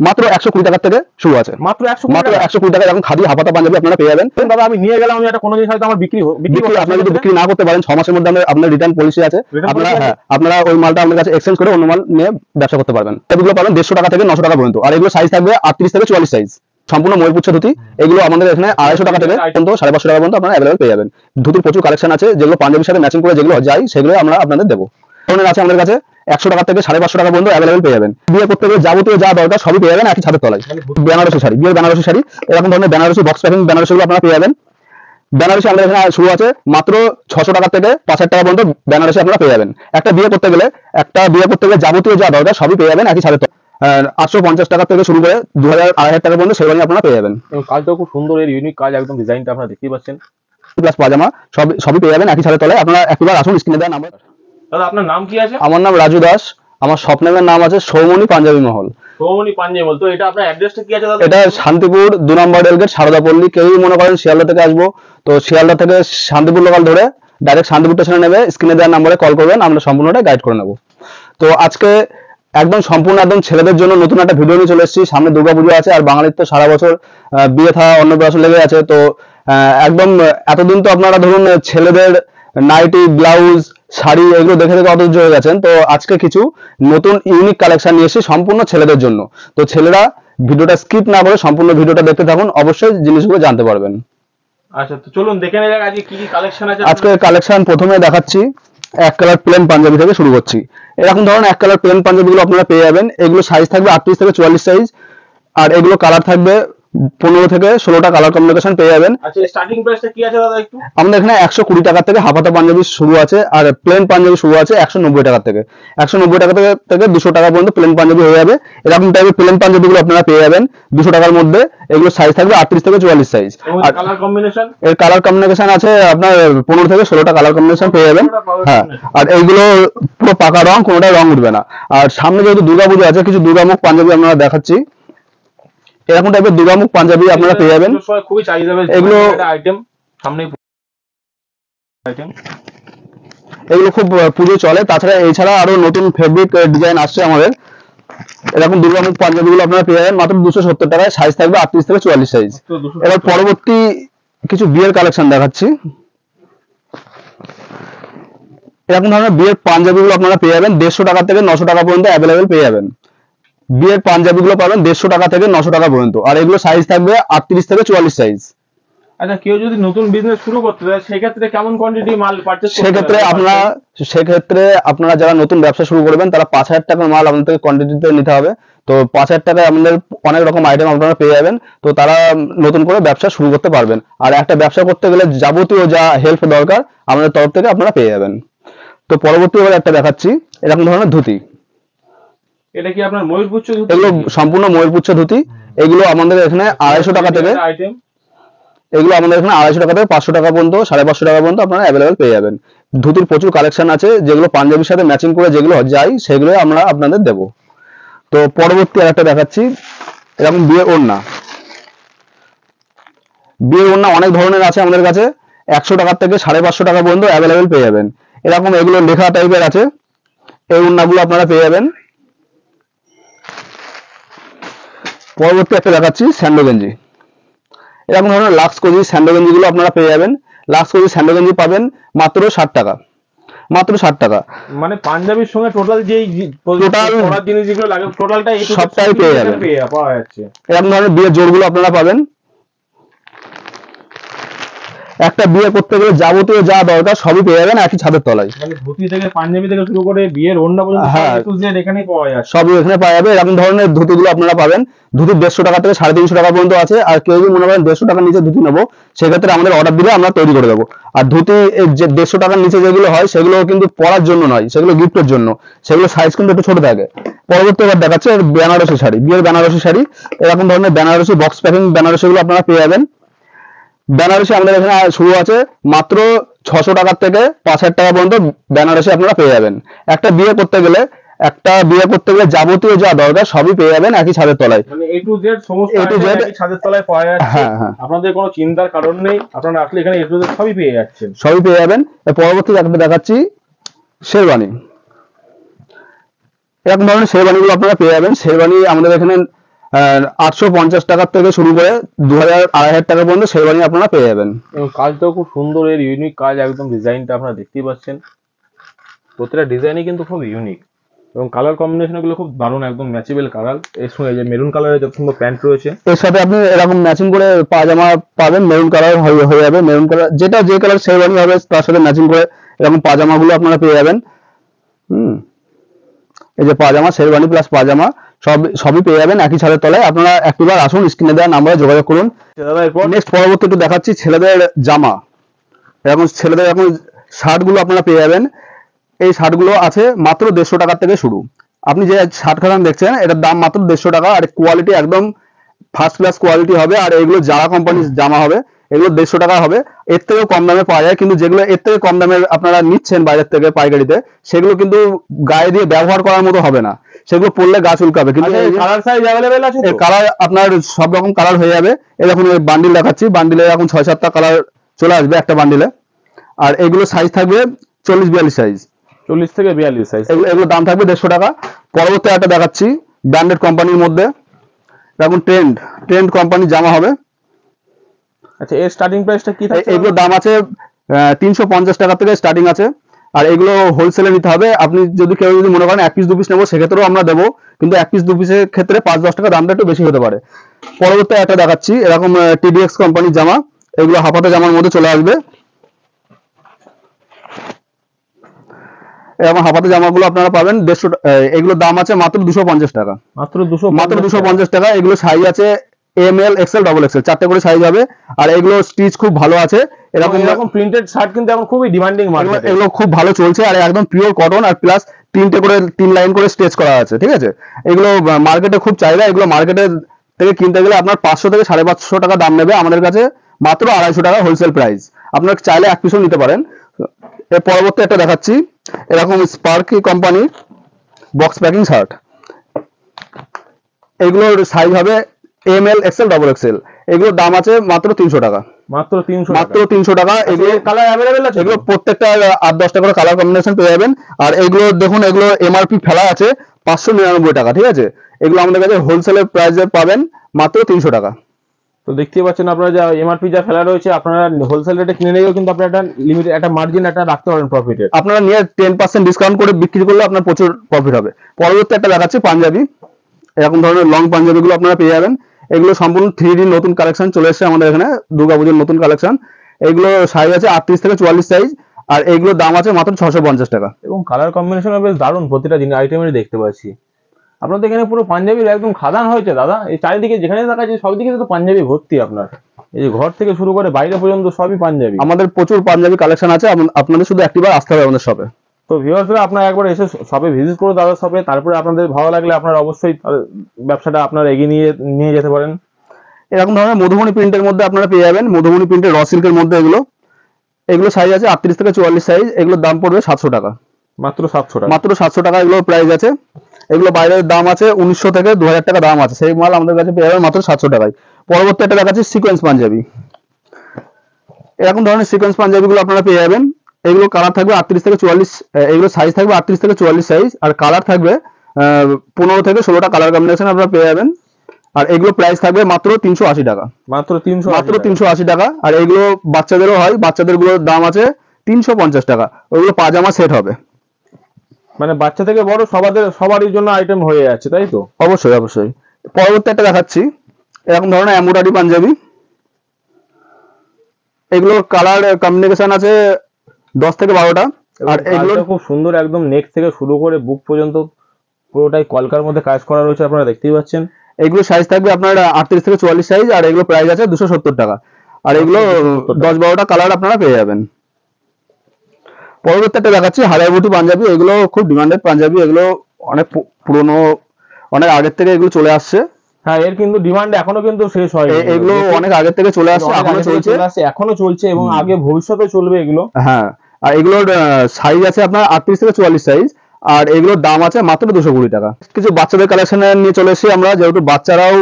মাত্র 120 টাকা থেকে শুরু আছে, মাত্র 120 টাকা। এখন খাদি হাফাতা পাঞ্জাবি আপনারা পেয়ে যাবেন। দাদা আমি নিয়ে গেলাম, আমি একটা কোনো জিনিস হয়তো আমার বিক্রি আপনি যদি বিক্রি না করতে পারেন 6 মাসের মধ্যে আপনার রিটার্ন পলিসি আছে, আপনারা ওই মালটা আমাদের কাছে এক্সচেঞ্জ করে অন্য মাল নিয়ে ব্যবসা করতে পারবেন। এগুলো পাবেন 150 টাকা থেকে 900 টাকা পর্যন্ত, আর এগুলো সাইজ থাকবে 38 থেকে 44 সাইজ। সম্পূর্ণ ময়ূরপুচ্ছ ধুতি, এগুলো আমাদের এখানে 250 টাকা থেকে পর্যন্ত 550 টাকা পর্যন্ত আপনারা অ্যাভেলেবল পেয়ে যাবেন। ধুতির প্রচুর কালেকশন আছে, যেগুলো পাঞ্জাবির সাথে ম্যাচিং করে যেগুলো যায় সেগুলো আমরা আপনাদের দেবো। ধরনের আছে আমাদের কাছে 100 টাকা থেকে 550 টাকা পর্যন্ত অ্যাভেলেবল পেয়ে যাবেন। বিয়ে করতে গেলে যাবতীয় যা দরকার সবই পেয়ে যাবেন একই ছাদের তলায়। বেনারসি শাড়ি, বিয়ের বেনারসি শাড়ি, এরকম ধরনের বেনারসি বক্স প্যাকিং বেনারসিগুলো আপনারা পেয়ে যাবেন। বেনারসি আমাদের এখানে শুরু আছে মাত্র 600 টাকা থেকে 5000 টাকা পর্যন্ত বেনারসি আপনারা পেয়ে যাবেন। একটা বিয়ে করতে গেলে যাবতীয় যা দরকার সবই পেয়ে যাবেন একই ছাদের তলায়। 850 টাকা থেকে শুরু করে 2000-2500 টাকা পর্যন্ত সেগুলো আপনারা পেয়ে যাবেন। কাজটা খুব সুন্দর, এর ইউনিক কাজ, একদম ডিজাইনটা আপনারা দেখতেই পাচ্ছেন। প্লাস পাজামা সবই পেয়ে যাবেন একই ছাদের তলায়। আপনারা একবার আসুন, স্ক্রিনে দেওয়া নাম্বার। দাদা আপনার নাম কি আছে? আমার নাম রাজু দাস, আমার শপ নেমের নাম আছে সৌমনি পাঞ্জাবি মহল। সৌমনি পাঞ্জাবি মহল, তো এটা আপনার অ্যাড্রেসটা কি আছে দাদা? এটা শান্তিপুর 2 নম্বর রেলগেট, সারদাপল্লী। কেউই মনে করেন শিয়ালদা থেকে আসবো, তো শিয়ালদা থেকে শান্তিপুর লোকাল ধরে ডাইরেক্ট শান্তিপুর স্টেশনে নেবে, স্ক্রিনে দেওয়ার নাম্বারে কল করবেন, আমরা সম্পূর্ণটা গাইড করে নেবো। তো আজকে একদম ছেলেদের জন্য নতুন একটা ভিডিও নিয়ে চলে এসেছি। সামনে দুর্গাপুজো আছে, আর বাঙালির তো সারা বছর বিয়ে থা অন্নপ্রাশন লেগে আছে। তো একদম এতদিন তো আপনারা ধরুন ছেলেদের নাইটি, ব্লাউজ, শাড়ি এগুলো দেখে অধৈর্য হয়ে গেছেন। তো আজকে কিছু নতুন ইউনিক কালেকশন নিয়ে এসেছি সম্পূর্ণ ছেলেদের জন্য। তো ছেলেরা ভিডিওটা স্কিপ না করে সম্পূর্ণ ভিডিওটা দেখতে থাকুন, অবশ্যই জিনিসগুলো জানতে পারবেন। আচ্ছা, তো চলুন দেখে নেওয়া যাক আজকে কি কি কালেকশন আছে। আজকে কালেকশন প্রথমে দেখাচ্ছি, এক কালার প্লেন পাঞ্জাবি থেকে শুরু করছি। এরকম ধরনের এক কালার প্লেন পাঞ্জাবিগুলো আপনারা পেয়ে যাবেন। এগুলো সাইজ থাকবে 38 থেকে 44 সাইজ, আর এগুলো কালার থাকবে 15 থেকে 16টা কালার কম্বিনেশন পেয়ে যাবেন। আচ্ছা, স্টার্টিং প্রাইসটা কি আছে দাদা একটু? আমাদের এখানে 120 টাকা থেকে হাফাতা পাঞ্জাবি শুরু আছে, আর প্লেন পাঞ্জাবি শুরু আছে 190 টাকা থেকে। 190 টাকা থেকে 200 টাকা পর্যন্ত প্লেন পাঞ্জাবি হয়ে যাবে। এরকম টাইপের প্লেন পাঞ্জাবিগুলো আপনারা পেয়ে যাবেন 200 টাকার মধ্যে। এগুলো সাইজ থাকবে 38 থেকে 44 সাইজ। আর কালার কম্বিনেশন, এর কালার কম্বিনেশন আছে আপনার 15 থেকে 16টা কালার কম্বিনেশন পেয়ে যাবেন। হ্যাঁ, আর এইগুলো পুরো পাকা রং, কোনোটা রং উঠবে না। আর সামনে যেহেতু দুর্গাপুজো আছে, কিছু দুর্গামুখ পাঞ্জাবি আপনারা দেখাচ্ছি। এরকম টাইপের দুর্গামুখ পাঞ্জাবি আপনারা পেয়ে যাবেন। খুবই চাহিদাবেল এগুলো আইটেম, সামনে আইটেম, এগুলো খুব পুজো চলে। তাছাড়া এছাড়া আরো নতুন ফেব্রিক ডিজাইন আসছে আমাদের। এরকম দুর্গামুখ পাঞ্জাবিগুলো আপনারা পেয়ে যাবেন মাত্র 270 টাকায়, সাইজ থাকবে 38 থেকে 44 সাইজ। এবার পরবর্তী কিছু বিয়ের কালেকশন দেখাচ্ছি। এরকম ধরনের বিয়ের পাঞ্জাবিগুলো আপনারা পেয়ে যাবেন 150 টাকা থেকে 900 টাকা পর্যন্ত অ্যাভেলেবেল পেয়ে যাবেন। বিয়ের পাঞ্জাবিগুলো পাবেন 150 টাকা থেকে 900 টাকা পর্যন্ত, আর এগুলো সাইজ থাকবে 38 থেকে 44 সাইজ। আচ্ছা, কেউ যদি নতুন বিজনেস শুরু করতে চায় সেক্ষেত্রে কেমন কোয়ান্টিটি মাল পারচেজ করতে হবে? সেক্ষেত্রে আপনারা যারা নতুন ব্যবসা শুরু করবেন তারা 5000 টাকার মাল আপনাদের থেকে কোয়ান্টিটিতে নিতে হবে। তো 5000 টাকায় আমাদের অনেক রকম আইটেম আপনারা পেয়ে যাবেন। তো তারা নতুন করে ব্যবসা শুরু করতে পারবেন। আর একটা ব্যবসা করতে গেলে যাবতীয় যা হেল্প দরকার আমাদের তরফ থেকে আপনারা পেয়ে যাবেন। তো পরবর্তী এবার একটা দেখাচ্ছি, এরকম ধরনের ধুতি। এটা কি আপনার ময়ূরপুচ্ছ ধুতি? এগুলো সম্পূর্ণ ময়ূরপুচ্ছ ধুতি। এগুলো আমাদের এখানে 250 টাকা থেকে, এগুলো আমাদের এখানে 250 টাকা থেকে 500 টাকা পর্যন্ত, 550 টাকা পর্যন্ত আপনারা অ্যাভেলেবেল পেয়ে যাবেন। ধুতির প্রচুর কালেকশন আছে, যেগুলো পাঞ্জাবির সাথে ম্যাচিং করে যেগুলো যায় সেগুলো আমরা আপনাদের দেব। তো পরবর্তী আরেকটা দেখাচ্ছি, এরকম বিয়ের ওড়না। বিয়ের ওড়না অনেক ধরনের আছে আমাদের কাছে, 100 টাকা থেকে 550 টাকা পর্যন্ত অ্যাভেলেবেল পেয়ে যাবেন। এরকম এগুলো লেখা টাইপের আছে, এই ওড়নাগুলো আপনারা পেয়ে যাবেন। পরবর্তী একটা দেখাচ্ছি স্যান্ডো গেঞ্জি। এরকম ধরনের লাক্স কোজি স্যান্ডো গেঞ্জিগুলো আপনারা পেয়ে যাবেন। লাক্স কোজি স্যান্ডো গেঞ্জি পাবেন মাত্র 60 টাকা, মাত্র 60 টাকা। মানে পাঞ্জাবির সঙ্গে টোটাল জিনিস যেগুলো লাগে টোটালটাই সবটাই পেয়ে যাবেন, পাওয়া যাচ্ছে। এরকম ধরনের বিয়ের জোড়গুলো আপনারা পাবেন। একটা বিয়ে করতে গেলে যাবতীয় যা দরকার সবই পেয়ে যাবেন একই ছাদের তলায়। মানে ধুতি থেকে পাঞ্জাবি থেকে শুরু করে বিয়ের ওড়না পর্যন্ত এখানেই পাওয়া যায়, সবই এখানে পাওয়া যাবে। এরকম ধরনের ধুতিগুলো আপনারা পাবেন। ধুতি 150 টাকা থেকে 350 টাকা পর্যন্ত আছে। আর কেউ যদি মনে করেন 150 টাকার নিচে ধুতি নেবো, সেক্ষেত্রে আমাদের অর্ডার দিলে আমরা তৈরি করে দেবো। আর ধুতি যে 150 টাকার নিচে যেগুলো হয় সেগুলো কিন্তু পরার জন্য নয়, সেগুলো গিফটের জন্য, সেগুলো সাইজ কিন্তু একটু ছোট থাকে। পরবর্তী এবার দেখাচ্ছে বেনারসি শাড়ি, বিয়ের বেনারসি শাড়ি। এরকম ধরনের বেনারসি বক্স প্যাকিং বেনারসিগুলো আপনারা পেয়ে যাবেন। বেনারসি আমাদের এখানে শুরু আছে মাত্র 600 টাকা থেকে 5000 টাকা পর্যন্ত বেনারসি আপনারা পেয়ে যাবেন। একটা বিয়ে করতে গেলে যাবতীয় যা দরকার সবই পেয়ে যাবেন একই ছাদের তলায়। মানে A to Z সমস্ত একই ছাদের তলায় পাওয়া যাচ্ছে। হ্যাঁ, আপনাদের কোনো চিন্তার কারণ নেই, আপনারা আসলে এখানে A to Z সবই পেয়ে যাচ্ছেন, সবই পেয়ে যাবেন। পরবর্তী একটা দেখাচ্ছি শেরবানি। এরকম ধরনের শেরবানিগুলো আপনারা পেয়ে যাবেন। শেরবানি আমাদের এখানে 850 টাকা থেকে শুরু করে 2000 2500 টাকা পর্যন্ত শেরওয়ানি আপনারা পেয়ে যাবেন। এবং কাজটাও খুব সুন্দর, এর ইউনিক কাজ, একদম ডিজাইনটা আপনারা দেখতেই পাচ্ছেন, প্রতিটা ডিজাইনই কিন্তু খুব ইউনিক এবং কালার কম্বিনেশন গুলো খুব দারুণ, একদম ম্যাচেবল কালার। এর সঙ্গে যে মেরুন কালারের যত সুন্দর প্যান্ট রয়েছে, এর সাথে আপনি এরকম ম্যাচিং করে পাজামা পাবেন, মেরুন কালার হয়ে যাবে, মেরুন কালার যেটা যে কালার শেরওয়ানি হবে তার সাথে ম্যাচিং করে এরকম পাজামা গুলো আপনারা পেয়ে যাবেন। এই যে পাজামা, শেরওয়ানি প্লাস পাজামা সবই পেয়ে যাবেন একই ছাদের তলায়। আপনারা একবার আসুন, স্ক্রিনে দেওয়া নাম্বারে যোগাযোগ করুন। দাদা এরপর নেক্সট পরবর্তী একটু দেখাচ্ছি ছেলেদের জামা। এরকম ছেলেদের এখন শার্ট গুলো আপনারা পেয়ে যাবেন। এই শার্ট গুলো আছে মাত্র 150 টাকা থেকে শুরু। আপনি যে শার্ট খান দেখছেন এটার দাম মাত্র 150 টাকা, আর কোয়ালিটি একদম ফার্স্ট ক্লাস কোয়ালিটি হবে, আর এগুলো যারা কোম্পানির জামা হবে এগুলো 150 টাকা হবে। এর থেকেও কম দামে পাওয়া যায়, কিন্তু যেগুলো এর থেকে কম দামে আপনারা নিচ্ছেন বাইরের থেকে পাইকারিতে, সেগুলো কিন্তু গায়ে দিয়ে ব্যবহার করার মতো হবে না, সেগুলো পরলে গা চুলকাবে। কিন্তু কালার সাইজ अवेलेबल আছে, কালার আপনার সব রকম কালার হয়ে যাবে। এরকম বান্ডিল দেখাচ্ছি, বান্ডিলে এখন 6-7টা কালার চলে আসবে একটা বান্ডিলে। আর এগুলো সাইজ থাকবে 40-42 সাইজ, 40 থেকে 42 সাইজ। এগুলো দাম থাকবে 150 টাকা। পরবর্তী একটা দেখাচ্ছি ব্র্যান্ডেড কোম্পানির মধ্যে, এখন ট্রেন্ড কোম্পানির জামা হবে। আচ্ছা, এর স্টার্টিং প্রাইসটা কি থাকছে? এগুলো দাম আছে 350 টাকা থেকে স্টার্টিং আছে, আর এগুলো হোলসেলে নিতে হবে। আপনি কেউ যদি মনে করেন 1 পিস 2 পিস নেবো, সেক্ষেত্রেও আমরা দেবো, কিন্তু 1 পিস 2 পিসের ক্ষেত্রে 5-10 টাকা দামটা একটু বেশি হতে পারে। পরবর্তী একটা দেখাচ্ছি এরকম টিডিএক্স কোম্পানির জামা, এগুলো হাফাতে জামার মধ্যে চলে আসবে। এরকম হাফাতে জামাগুলো আপনারা পাবেন 150, এগুলোর দাম আছে মাত্র 250 টাকা, মাত্র 250 টাকা। এগুলো সাইজ আছে ML, XL, XXL, 4টে করে সাইজ হবে। আর এগুলো স্টিচ খুব ভালো আছে। এরকম প্রিন্টেড শার্ট কিন্তু এখন খুবই ডিমান্ডিং মার্কেটে, এগুলো খুব ভালো চলছে, আর একদম পিওর কটন, আর প্লাস 3 লাইন করে স্টিচ করা আছে, ঠিক আছে। এগুলো মার্কেটে খুব চাহিদা। এগুলো মার্কেটে থেকে কিনতে গেলে আপনার 500 থেকে 550 টাকা দাম নেবে, আমাদের কাছে মাত্র 250 টাকা হোলসেল প্রাইস। আপনারা চাইলে 1 পিসও নিতে পারেন। এর পরবর্তী একটা দেখাচ্ছি এরকম স্পার্কি কোম্পানির বক্স প্যাকিং শার্ট। এগুলোর সাইজ হবে ML, XL, XXL। এগুলোর দাম আছে মাত্র 300 টাকা, মাত্র 300 টাকা। এগুলো কালার अवेलेबल আছে, এগুলো প্রত্যেকটা 8-10টা করে কালার কম্বিনেশন পেয়ে যাবেন। আর এগুলো দেখুন, এগুলো MRP ফেলা আছে 599 টাকা, ঠিক আছে। এগুলো আমাদের কাছে হোলসেলের প্রাইসে পাবেন মাত্র 300 টাকা। তো দেখতেই পাচ্ছেন আপনারা, যা এমআরপি যা ফেলা রয়েছে, আপনারা হোলসেল রেটে কিনে নিলেও কিন্তু আপনারা একটা লিমিট, একটা মার্জিন একটা রাখতে পারেন প্রফিটের। আপনারা নিয়ে 10% ডিসকাউন্ট করে বিক্রি করলে আপনার প্রচুর প্রফিট হবে। পরবর্তী একটা দেখাচ্ছি পাঞ্জাবি। এরকম ধরনের লং পাঞ্জাবিগুলো আপনারা পেয়ে যাবেন। এগুলো সম্পূর্ণ 3D নতুন কালেকশন চলে এসেছে আমাদের এখানে, দুর্গাপুজোর নতুন কালেকশন। এগুলো সাইজ আছে 38 থেকে 44 সাইজ, আর এগুলোর দাম আছে মাত্র 650 টাকা। এবং কালার কম্বিনেশন বেশ দারুণ, প্রতিটা জিনিস আইটেমেরই দেখতে পাচ্ছি। আপনাদের এখানে পুরো পাঞ্জাবির একদম খাদান হয়েছে দাদা। এই চারিদিকে যেখানে দেখা যায় সব দিকে তো পাঞ্জাবি ভর্তি আপনার, এই যে ঘর থেকে শুরু করে বাইরে পর্যন্ত সবই পাঞ্জাবি। আমাদের প্রচুর পাঞ্জাবি কালেকশন আছে, আপনাদের শুধু একটিবার আসতে হবে আমাদের শপে। তো ভিউয়ার্সরা, আপনারা একবার এসে শপে ভিজিট করুন দাদার শপে, তারপরে আপনাদের ভালো লাগলে আপনারা অবশ্যই ব্যবসাটা আপনারা এগিয়ে নিয়ে যেতে পারেন। এরকম ধরনের মধুবনী প্রিন্টের মধ্যে আপনারা পেয়ে যাবেন, মধুবনী প্রিন্টের র সিল্কের মধ্যে এগুলো সাইজ আছে 38 থেকে 44 সাইজ। এগুলোর দাম পড়বে 700 টাকা, মাত্র 700 টাকা, মাত্র 700 টাকা এগুলো প্রাইস আছে। এগুলো বাইরের দাম আছে 1900 থেকে 2000 টাকা দাম আছে, সেই মাল আমাদের কাছে পেয়ে যাবেন মাত্র 700 টাকায়। পরবর্তী একটা দেখাচ্ছি সিকোয়েন্স পাঞ্জাবি। এরকম ধরনের সিকোয়েন্স পাঞ্জাবিগুলো আপনারা পেয়ে যাবেন। এগুলো কালার থাকবে 38 থেকে 44, এগুলো সাইজ থাকবে 38 থেকে 44 সাইজ, আর কালার থাকবে 15 থেকে 16টা কালার কম্বিনেশন আপনারা পেয়ে যাবেন। আর এগুলো প্রাইস থাকবে মাত্র 380 টাকা, মাত্র 380 টাকা। আর এগুলো বাচ্চাদেরও হয়, বাচ্চাদের গুলোর দাম আছে 350 টাকা। ওইগুলো পাজামা সেট হবে, মানে বাচ্চা থেকে বড় সবারই জন্য আইটেম হয়ে যাচ্ছে, তাই তো? অবশ্যই অবশ্যই। পরবর্তী একটা দেখাচ্ছি এরকম ধরনের এমব্রয়ডারি পাঞ্জাবি। এগুলোর কালার কম্বিনেশন আছে 10 থেকে 12টা। আর এগুলো খুব সুন্দর, একদম নেক থেকে শুরু করে বুক পর্যন্ত পুরোটাই কলকার মধ্যে কাজ করা রয়েছে, আপনারা দেখতেই পাচ্ছেন। এগুলো সাইজ থাকবে আপনার 38 থেকে 44 সাইজ, আর এগুলো প্রাইস আছে 270 টাকা। আর এগুলো 10-12টা কালার আপনারা পেয়ে যাবেন। পরবর্তী একটা দেখাচ্ছি হারাইবুটি পাঞ্জাবি। এগুলো খুব ডিমান্ডেড পাঞ্জাবি, এগুলো অনেক পুরনো, অনেক আগের থেকে এগুলো চলে আসছে। হ্যাঁ, এর কিন্তু ডিমান্ড এখনো কিন্তু শেষ হয়নি, এগুলো অনেক আগের থেকে চলে আসছে, এখনো চলছে এবং আগে ভবিষ্যতে চলবে এগুলো। হ্যাঁ, আর এগুলোর সাইজ আছে আপনার 38 থেকে 44 সাইজ, আর এগুলোর দাম আছে মাত্র 220 টাকা। কিছু বাচ্চাদের কালেকশন নিয়ে চলে এসেছি আমরা, যেহেতু বাচ্চারাও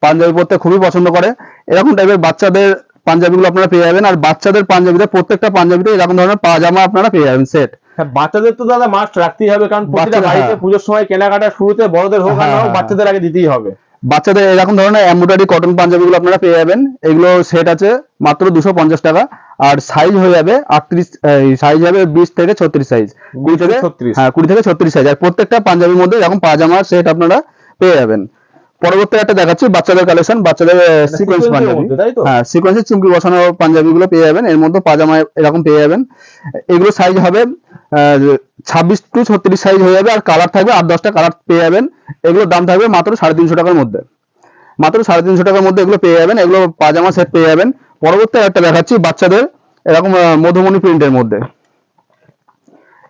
পাঞ্জাবি পরতে খুবই পছন্দ করে। এরকম টাইপের বাচ্চাদের পাঞ্জাবিগুলো আপনারা পেয়ে যাবেন। আর বাচ্চাদের পাঞ্জাবিতে প্রত্যেকটা পাঞ্জাবিতে এরকম ধরনের পাজামা আপনারা পেয়ে যাবেন সেট। হ্যাঁ, বাচ্চাদের তো দাদা মাস্ট রাখতেই হবে, কারণ প্রতিটা বাড়িতে পুজোর সময় কেনাকাটা শুরুতে বড়দের হোক আর না হোক, বাচ্চাদের আগে দিতেই হবে। বাচ্চাদের এরকম ধরনের এমব্রয়ডারি কটন পাঞ্জাবিগুলো আপনারা পেয়ে যাবেন। এগুলো সেট আছে মাত্র 250 টাকা, আর সাইজ হয়ে যাবে 38, সাইজ হবে 20 থেকে 36 সাইজ, 20 থেকে 36 হ্যাঁ 20 থেকে 36 সাইজ। আর প্রত্যেকটা পাঞ্জাবির মধ্যে এরকম পাজামা সেট আপনারা পেয়ে যাবেন। পরবর্তী একটা দেখাচ্ছি বাচ্চাদের কালেকশন, বাচ্চাদের সিকোয়েন্স sequence এর পাঞ্জাবি। মধ্যে, তাই তো? হ্যাঁ সিকোয়েন্সের চুমকি বসানো পাঞ্জাবিগুলো পেয়ে যাবেন, এর মধ্যে পাজামা এরকম পেয়ে যাবেন। এগুলো সাইজ হবে 26 টু 36 সাইজ হয়ে যাবে, আর কালার থাকবে 8-10টা কালার পেয়ে যাবেন। এগুলোর দাম থাকবে মাত্র 350 টাকার মধ্যে, মাত্র 350 টাকার মধ্যে এগুলো পেয়ে যাবেন। এগুলো পাজামা সেট পেয়ে যাবেন। পরবর্তী একটা দেখাচ্ছি বাচ্চাদের এরকম মধুমণি প্রিন্টের মধ্যে,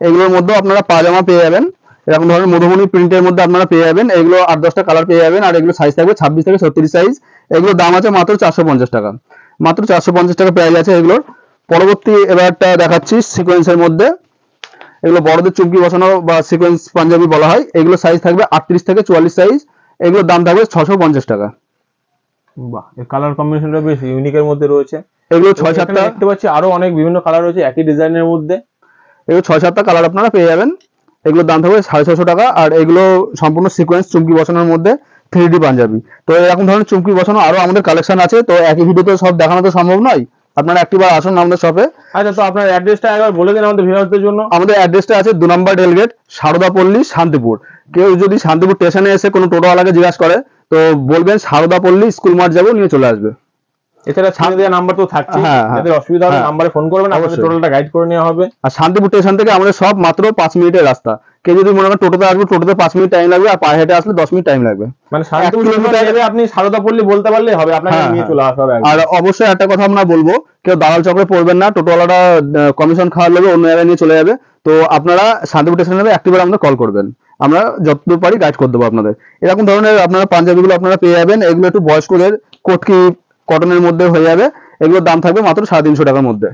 এগুলোর মধ্যে আপনারা পাজামা পেয়ে যাবেন। এরকম ধরনের মধুমণি প্রিন্টের মধ্যে আপনারা পেয়ে যাবেন। এগুলো 8-10টা কালার পেয়ে যাবেন, আর এগুলো সাইজ থাকবে 26 থেকে 36 সাইজ। এগুলোর দাম আছে মাত্র 450 টাকা, মাত্র 450 টাকা প্রাইস আছে এগুলোর। পরবর্তী এবারটা দেখাচ্ছি সিকোয়েন্সের মধ্যে, এগুলো বড়দের চুমকি বসানো বা সিকোয়েন্স পাঞ্জাবি বলা হয়। এগুলো সাইজ থাকবে 38 থেকে 44 সাইজ, এগুলোর দাম থাকবে 650 টাকা। বাহ, এর কালার কম্বিনেশনটা বেশ ইউনিকের মধ্যে রয়েছে। এগুলো এবং এখানে 6-7টা, দেখতে পাচ্ছি আরো অনেক বিভিন্ন কালার রয়েছে একই ডিজাইনের মধ্যে। এগুলো 6-7টা কালার আপনারা পেয়ে যাবেন। এগুলোর দাম থাকবে 650 টাকা, আর এগুলো সম্পূর্ণ সিকোয়েন্স চুমকি বসানোর মধ্যে 3D পাঞ্জাবি। তো এরকম ধরনের চুমকি বসানো আরো আমাদের কালেকশন আছে, তো একই ভিডিওতে সব দেখানো তো সম্ভব নয়। আপনারা একটিবার আসুন আমাদের শপে। আচ্ছা, তো আপনার অ্যাড্রেসটা একবার বলে দিন আমাদের ভিউয়ারদের জন্য। আমাদের অ্যাড্রেসটা আছে 2 নম্বর রেলগেট, সারদাপল্লী, শান্তিপুর। কেউ যদি শান্তিপুর স্টেশনে এসে কোনো টোটোওয়ালাকে জিজ্ঞাসা করে তো বলবেন সারদাপল্লী স্কুল মাঠ যাবো, নিয়ে চলে আসবে। এছাড়া ছাড়ে দেওয়া নাম্বার তো থাকছে, হ্যাঁ, হ্যাঁ। যাদের অসুবিধা হবে হ্যাঁ, নাম্বারে ফোন করবেন, আপনাদের অবশ্যই। টোটালটা গাইড করে নেওয়া হবে। আর শান্তিপুর স্টেশন থেকে আমাদের সব মাত্র 5 মিনিটের রাস্তা। কেউ যদি মনে করেন টোটোতে আসবে, টোটোতে 5 মিনিট টাইম লাগবে, আর পায়ে হেঁটে আসলে 10 মিনিট টাইম লাগবে। মানে শান্তিপুর 1 কিলোমিটার নেমে আপনি সারদাপল্লী বলতে পারলেই হবে, আপনাকে হ্যাঁ, নিয়ে হ্যাঁ। চলে আসা হবে একদম। আর অবশ্যই একটা কথা আমরা বলবো, কেউ দালাল চক্রে পড়বেন না। টোটোওয়ালাটা কমিশন খাওয়ার লোভে অন্য জায়গায় নিয়ে চলে যাবে। তো আপনারা শান্তিপুর স্টেশনে একটিবার আমাদের কল করবেন, আমরা যতদূর পারি গাইড করে দেবো আপনাদের। এরকম ধরনের আপনারা পাঞ্জাবিগুলো আপনারা পেয়ে যাবেন। এগুলো একটু বয়স্কদের কটকি কটনের মধ্যে হয়ে যাবে। এগুলোর দাম থাকবে মাত্র 350 টাকার মধ্যে।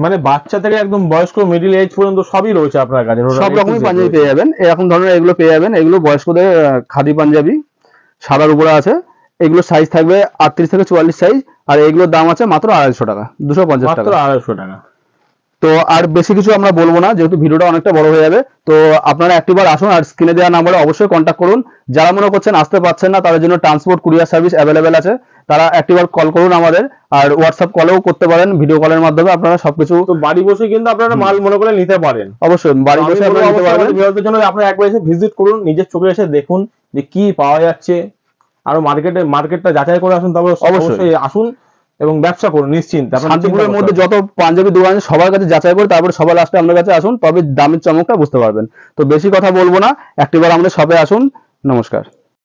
মানে বাচ্চা থেকে একদম বয়স্ক মিডিল এজ পর্যন্ত সবই রয়েছে আপনার কাছে, সব রকমের পাঞ্জাবি পেয়ে যাবেন, এরকম ধরনের এগুলো পেয়ে যাবেন। এগুলো বয়স্কদের খাদি পাঞ্জাবি, সাদার উপরে আছে। এগুলো সাইজ থাকবে 38 থেকে 44 সাইজ, আর এগুলোর দাম আছে মাত্র 250 টাকা, 250 মাত্র টাকা। 250 টাকা। তো আর বেশি কিছু আমরা বলবো না, যেহেতু ভিডিওটা অনেকটা বড় হয়ে যাবে। তো আপনারা একটিবার আসুন, আর স্ক্রিনে দেওয়া নাম্বারে অবশ্যই কন্ট্যাক্ট করুন। যারা মনে করছেন আসতে পারছেন না, তাদের জন্য ট্রান্সপোর্ট কুরিয়ার সার্ভিস অ্যাভেলেবেল আছে। তারা একটিবার কল করুন আমাদের, আর হোয়াটসঅ্যাপ কলেও করতে পারেন, ভিডিও কলের মাধ্যমে আপনারা সবকিছু। তো বাড়ি বসে কিন্তু আপনারা মাল মনে করে নিতে পারেন। অবশ্যই বাড়ি আমি বসে বলবো আপনারা নিতে অবশ্যই পারবেন। আমাদের ভিউয়ারদের জন্য আপনারা একবার এসে ভিজিট করুন, নিজের চোখে এসে দেখুন যে কি পাওয়া যাচ্ছে। আর মার্কেটটা যাচাই করে আসুন, তারপর অবশ্যই আসুন এবং ব্যবসা করুন নিশ্চিন্তে। আপনারা শান্তিপুরের চিন্তা মধ্যে করতে হবে যত পাঞ্জাবি দোকান আছে সবার কাছে যাচাই করে তারপরে সবার লাস্টে আমাদের কাছে আসুন, তবে দামের চমকটা বুঝতে পারবেন। তো বেশি কথা বলবো না, একটিবার আমাদের শপে আসুন। নমস্কার।